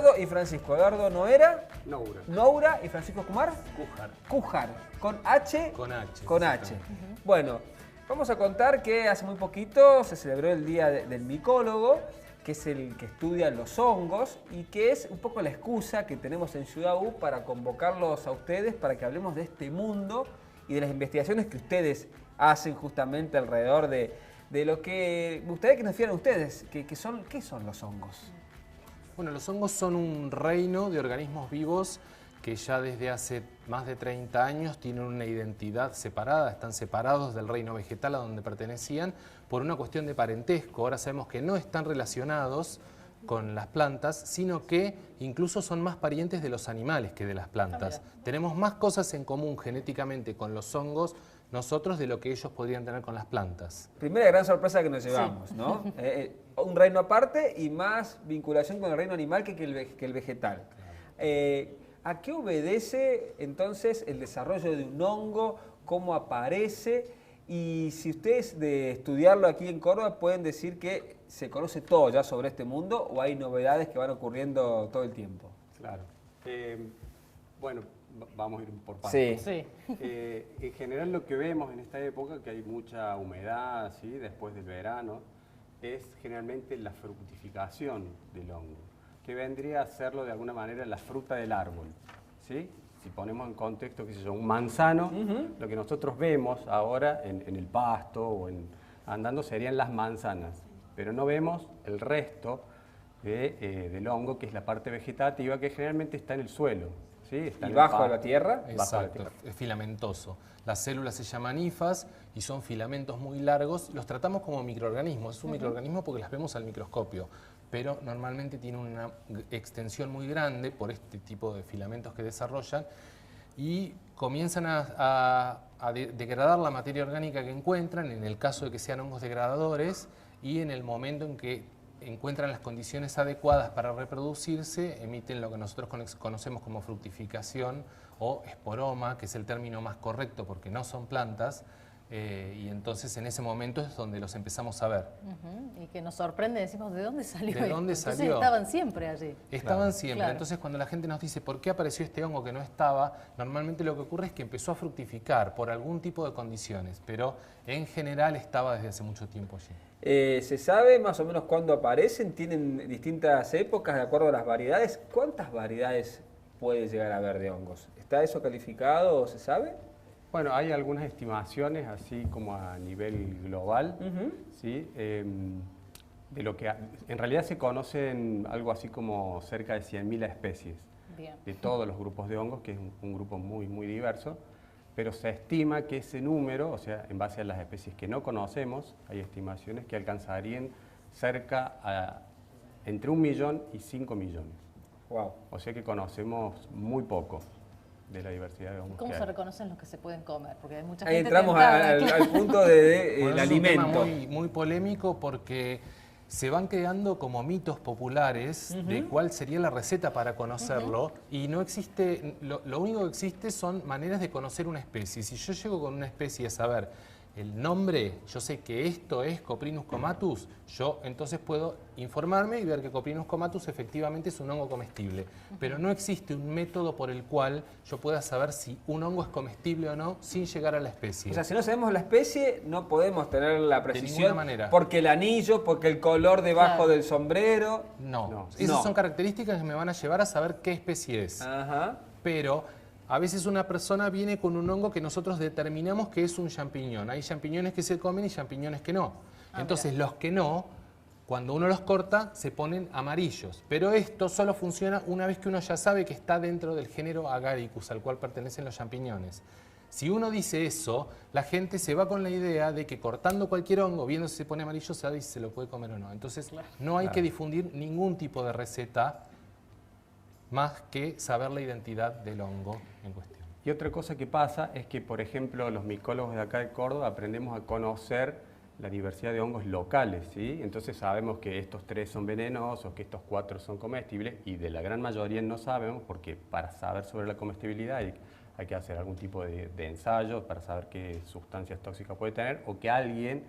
Eduardo y Francisco. Eduardo Noera. Noura. Noura y Francisco Kumar. Cújar. Cújar. Con H. Con H. Con H. Bueno, vamos a contar que hace muy poquito se celebró el Día del Micólogo, que es el que estudia los hongos y que es un poco la excusa que tenemos en Ciudad U para convocarlos a ustedes para que hablemos de este mundo y de las investigaciones que ustedes hacen justamente alrededor de lo que... Me gustaría que nos dijeran ustedes, ¿qué son los hongos? Bueno, los hongos son un reino de organismos vivos que ya desde hace más de 30 años tienen una identidad separada, están separados del reino vegetal a donde pertenecían por una cuestión de parentesco. Ahora sabemos que no están relacionados con las plantas, sino que incluso son más parientes de los animales que de las plantas. Tenemos más cosas en común genéticamente con los hongos nosotros de lo que ellos podrían tener con las plantas. Primera gran sorpresa que nos llevamos, ¿no? Un reino aparte y más vinculación con el reino animal que el vegetal. ¿A qué obedece entonces el desarrollo de un hongo? ¿Cómo aparece? Y si ustedes de estudiarlo aquí en Córdoba pueden decir que se conoce todo ya sobre este mundo o hay novedades que van ocurriendo todo el tiempo. Claro. Bueno, vamos a ir por partes. Sí. En general lo que vemos en esta época, que hay mucha humedad, ¿sí? Después del verano, es generalmente la fructificación del hongo, que vendría a serlo de alguna manera la fruta del árbol, ¿sí? Si ponemos en contexto, qué sé yo, un manzano, lo que nosotros vemos ahora en el pasto o andando serían las manzanas, pero no vemos el resto del hongo, que es la parte vegetativa, que generalmente está en el suelo. ¿Sí? Está ¿Y bajo la tierra? Exacto, es filamentoso. Las células se llaman hifas y son filamentos muy largos. Los tratamos como microorganismos. Es un microorganismo porque las vemos al microscopio, pero normalmente tienen una extensión muy grande por este tipo de filamentos que desarrollan y comienzan a degradar la materia orgánica que encuentran, en el caso de que sean hongos degradadores, y en el momento en que encuentran las condiciones adecuadas para reproducirse, emiten lo que nosotros conocemos como fructificación o esporoma, que es el término más correcto porque no son plantas, y entonces en ese momento es donde los empezamos a ver. Y que nos sorprende, decimos, ¿de dónde salió ¿De dónde esto? salió? Entonces estaban siempre allí. Estaban siempre. Claro. Entonces cuando la gente nos dice ¿por qué apareció este hongo que no estaba? Normalmente lo que ocurre es que empezó a fructificar por algún tipo de condiciones, pero en general estaba desde hace mucho tiempo allí. ¿Se sabe más o menos cuándo aparecen? ¿Tienen distintas épocas de acuerdo a las variedades? ¿Cuántas variedades puede llegar a haber de hongos? ¿Está eso calificado o se sabe? Bueno, hay algunas estimaciones, así como a nivel global, ¿sí? De lo que en realidad se conocen algo así como cerca de 100.000 especies. Bien. De todos los grupos de hongos, que es un grupo muy, muy diverso, pero se estima que ese número, o sea, en base a las especies que no conocemos, hay estimaciones que alcanzarían cerca a entre 1 millón y 5 millones. Wow. O sea que conocemos muy poco de la diversidad de hongos. ¿Cómo que se hay. reconocen los que se pueden comer? Porque hay mucha Ahí gente entramos tentada, al claro. punto del Bueno, es alimento. un tema muy polémico porque se van creando como mitos populares de cuál sería la receta para conocerlo y no existe, lo único que existe son maneras de conocer una especie. Si yo llego con una especie a saber el nombre, yo sé que esto es Coprinus comatus, yo entonces puedo informarme y ver que Coprinus comatus efectivamente es un hongo comestible. Pero no existe un método por el cual yo pueda saber si un hongo es comestible o no sin llegar a la especie. O sea, si no sabemos la especie, no podemos tener la precisión. ninguna manera. Porque el anillo, porque el color debajo Claro. del sombrero. No, esas No. son características que me van a llevar a saber qué especie es. Ajá. Pero a veces una persona viene con un hongo que nosotros determinamos que es un champiñón. Hay champiñones que se comen y champiñones que no. Entonces los que no, cuando uno los corta, se ponen amarillos. Pero esto solo funciona una vez que uno ya sabe que está dentro del género Agaricus, al cual pertenecen los champiñones. Si uno dice eso, la gente se va con la idea de que cortando cualquier hongo, viendo si se pone amarillo, sabe si se lo puede comer o no. Entonces no hay que difundir ningún tipo de receta más que saber la identidad del hongo en cuestión. Y otra cosa que pasa es que, por ejemplo, los micólogos de acá de Córdoba aprendemos a conocer la diversidad de hongos locales, ¿sí? Entonces sabemos que estos 3 son venenosos, que estos 4 son comestibles, y de la gran mayoría no sabemos, porque para saber sobre la comestibilidad hay que hacer algún tipo de ensayo para saber qué sustancias tóxicas puede tener, o que alguien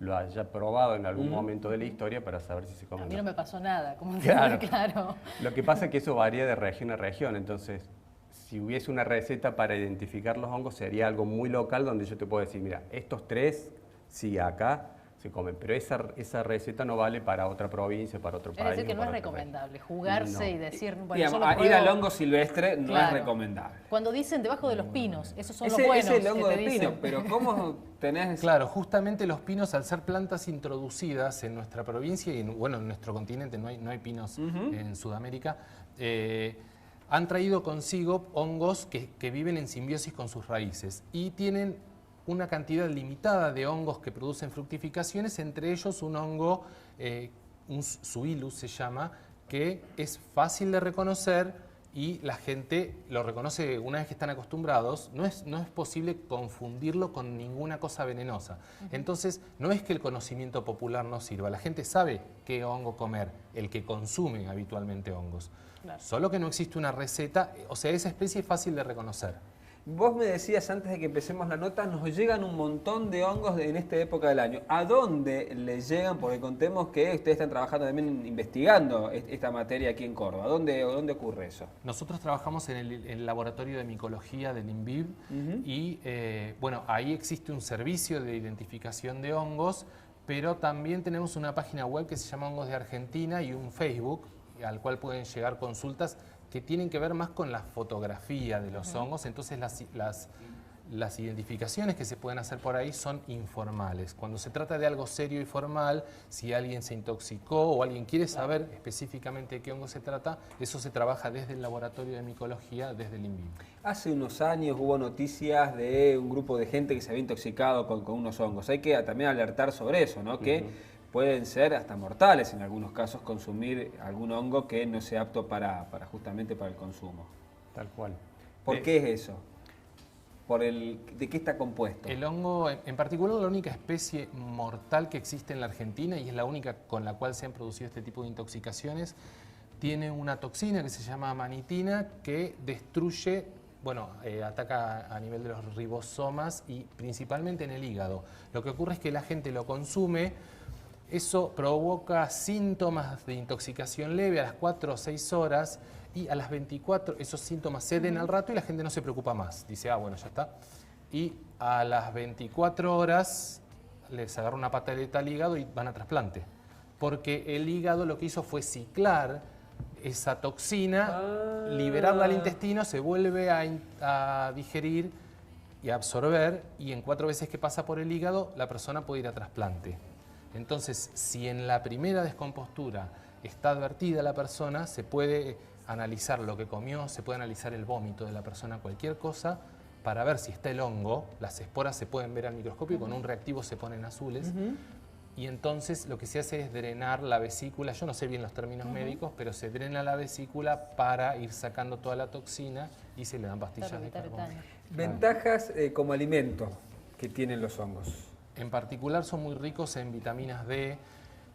lo haya probado en algún momento de la historia para saber si se come A o mí no. no me pasó nada, como Claro. claro. Lo que pasa es que eso varía de región a región, entonces si hubiese una receta para identificar los hongos sería algo muy local donde yo te puedo decir, mira, estos 3 sí acá se comen, pero esa receta no vale para otra provincia, para otro Es país. decir, que o no es para otro país. recomendable jugarse No. y decir, bueno, Digamos, yo lo ir pruebo. al hongo silvestre no Claro. es recomendable. Cuando dicen debajo de los pinos, esos son Ese los buenos. es el hongo que de te pino, dicen. pero ¿cómo tenés...? Claro, justamente los pinos, al ser plantas introducidas en nuestra provincia y en nuestro continente, no hay pinos en Sudamérica, han traído consigo hongos que viven en simbiosis con sus raíces y tienen una cantidad limitada de hongos que producen fructificaciones, entre ellos un hongo, un Suillus se llama, que es fácil de reconocer y la gente lo reconoce una vez que están acostumbrados. No es posible confundirlo con ninguna cosa venenosa. Entonces, no es que el conocimiento popular no sirva, la gente sabe qué hongo comer, el que consume habitualmente hongos. Claro. Solo que no existe una receta, o sea, esa especie es fácil de reconocer. Vos me decías antes de que empecemos la nota, nos llegan un montón de hongos en esta época del año. ¿A dónde les llegan? Porque contemos que ustedes están trabajando también investigando esta materia aquí en Córdoba. ¿Dónde ocurre eso? Nosotros trabajamos en el laboratorio de micología del INVIV y bueno, ahí existe un servicio de identificación de hongos, pero también tenemos una página web que se llama Hongos de Argentina y un Facebook al cual pueden llegar consultas que tienen que ver más con la fotografía de los hongos, entonces las identificaciones que se pueden hacer por ahí son informales. Cuando se trata de algo serio y formal, si alguien se intoxicó o alguien quiere saber específicamente de qué hongo se trata, eso se trabaja desde el laboratorio de micología, desde el INVIV. Hace unos años hubo noticias de un grupo de gente que se había intoxicado con unos hongos. Hay que también alertar sobre eso, ¿no? Que pueden ser hasta mortales en algunos casos consumir algún hongo que no sea apto justamente para el consumo. Tal cual. ¿Por qué es eso? ¿De qué está compuesto? El hongo, en particular, la única especie mortal que existe en la Argentina y es la única con la cual se han producido este tipo de intoxicaciones, tiene una toxina que se llama amanitina que destruye, ataca a nivel de los ribosomas y principalmente en el hígado. Lo que ocurre es que la gente lo consume. Eso provoca síntomas de intoxicación leve a las 4 o 6 horas y a las 24 esos síntomas ceden al rato y la gente no se preocupa más. Dice, bueno, ya está. Y a las 24 horas les agarra una pataleta al hígado y van a trasplante. Porque el hígado lo que hizo fue ciclar esa toxina, liberarla al intestino, se vuelve a digerir y a absorber y en 4 veces que pasa por el hígado la persona puede ir a trasplante. Entonces, si en la primera descompostura está advertida la persona, se puede analizar lo que comió, se puede analizar el vómito de la persona, cualquier cosa, para ver si está el hongo. Las esporas se pueden ver al microscopio y con un reactivo se ponen azules. Y entonces lo que se hace es drenar la vesícula. Yo no sé bien los términos médicos, pero se drena la vesícula para ir sacando toda la toxina y se le dan pastillas de carbón. Ventajas como alimento que tienen los hongos. En particular son muy ricos en vitaminas D,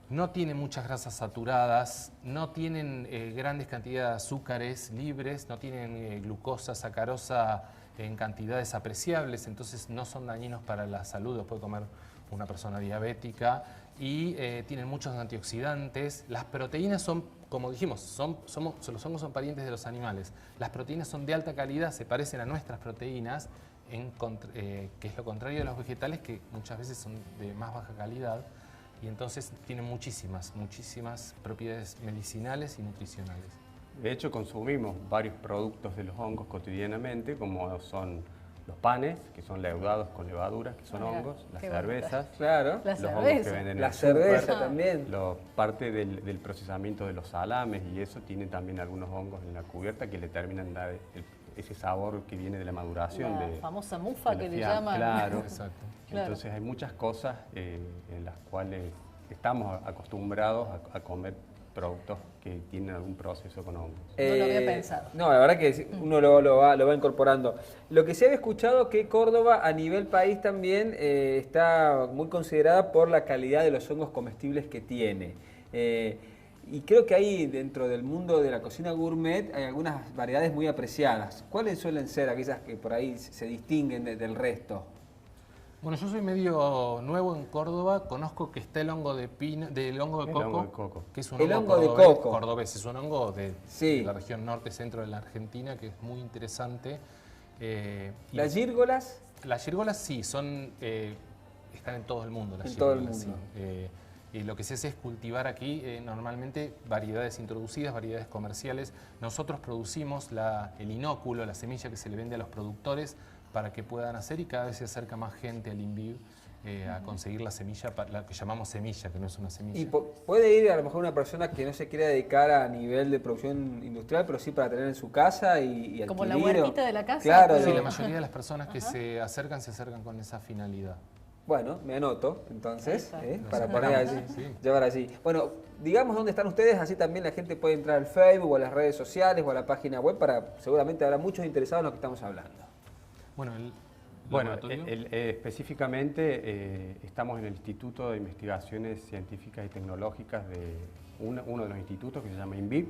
no tienen muchas grasas saturadas, no tienen grandes cantidades de azúcares libres, no tienen glucosa, sacarosa en cantidades apreciables, entonces no son dañinos para la salud, los puede comer una persona diabética y tienen muchos antioxidantes. Las proteínas son, como dijimos, los hongos son parientes de los animales. Las proteínas son de alta calidad, se parecen a nuestras proteínas, que es lo contrario de los vegetales, que muchas veces son de más baja calidad y entonces tienen muchísimas propiedades medicinales y nutricionales. De hecho, consumimos varios productos de los hongos cotidianamente, como son los panes, que son leudados con levaduras, que son hongos, las cervezas, claro, los hongos que venden en la el súper, cerveza también. Parte del procesamiento de los salames y eso tiene también algunos hongos en la cubierta que le terminan de dar ese sabor que viene de la maduración. La famosa mufa de la que le fiambre. llaman. Claro, Exacto. Claro. Entonces hay muchas cosas en las cuales estamos acostumbrados a comer productos que tienen algún proceso con hongos. No lo había pensado. No, la verdad que uno lo va incorporando. Lo que se había escuchado que Córdoba a nivel país también está muy considerada por la calidad de los hongos comestibles que tiene. Y creo que ahí dentro del mundo de la cocina gourmet hay algunas variedades muy apreciadas. ¿Cuáles suelen ser aquellas que por ahí se distinguen del resto? Bueno, yo soy medio nuevo en Córdoba, conozco que está el hongo de del hongo de El coco, hongo de coco. que es un El hongo hongo de cordobés, coco. cordobés, es un hongo Sí. de la región norte-centro de la Argentina, que es muy interesante. Y Las gírgolas, las gírgolas sí, están en todo el mundo. Las En todo el gírgolas, mundo. sí. Y lo que se hace es cultivar aquí normalmente variedades introducidas, variedades comerciales. Nosotros producimos el inóculo, la semilla que se le vende a los productores para que puedan hacer, y cada vez se acerca más gente al INVIV a conseguir la semilla, la que llamamos semilla, que no es una semilla. y puede ir a lo mejor una persona que no se quiera dedicar a nivel de producción industrial, pero sí para tener en su casa y Como la adquirir, huertita de la casa, Claro, pero- Sí, de- la mayoría de las personas que se acercan con esa finalidad. Bueno, me anoto, entonces, Ahí está. para Nos poner acercamos, allí, sí. llevar allí. Bueno, digamos dónde están ustedes, así también la gente puede entrar al Facebook o a las redes sociales o a la página web, seguramente habrá muchos interesados en lo que estamos hablando. Bueno, el Bueno, laboratorio. específicamente estamos en el Instituto de Investigaciones Científicas y Tecnológicas de uno de los institutos que se llama INVIP.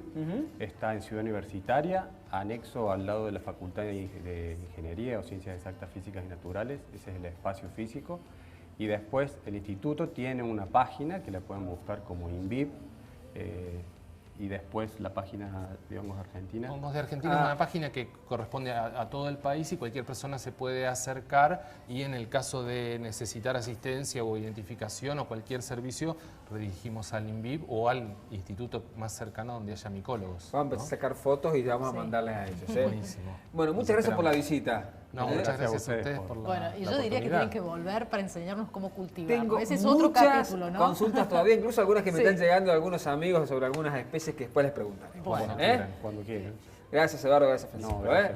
Está en Ciudad Universitaria, anexo al lado de la Facultad de Ingeniería o Ciencias Exactas, Físicas y Naturales. Ese es el espacio físico. Y después el instituto tiene una página que la pueden buscar como INVIP. Y después la página de Hongos Argentina. Hongos de Argentina es una página que corresponde a todo el país y cualquier persona se puede acercar, y en el caso de necesitar asistencia o identificación o cualquier servicio, redirigimos al INVIV o al instituto más cercano donde haya micólogos. Vamos a empezar a sacar fotos y vamos a Sí. mandarles a ellos. Buenísimo. Bueno, muchas Los gracias por la esperamos. visita. No, ¿Eh? muchas Gracias a gracias a ustedes ustedes por- por la Bueno, y la yo diría que oportunidad. tienen que volver para enseñarnos cómo cultivar. Tengo Ese es otro muchas capítulo, ¿no? consultas todavía, incluso algunas que me Sí. están llegando de algunos amigos sobre algunas especies que después les preguntaré. Bueno. Cuando ¿Eh? quieran, cuando quieran. Gracias, Eduardo, gracias, Francisco. No, gracias.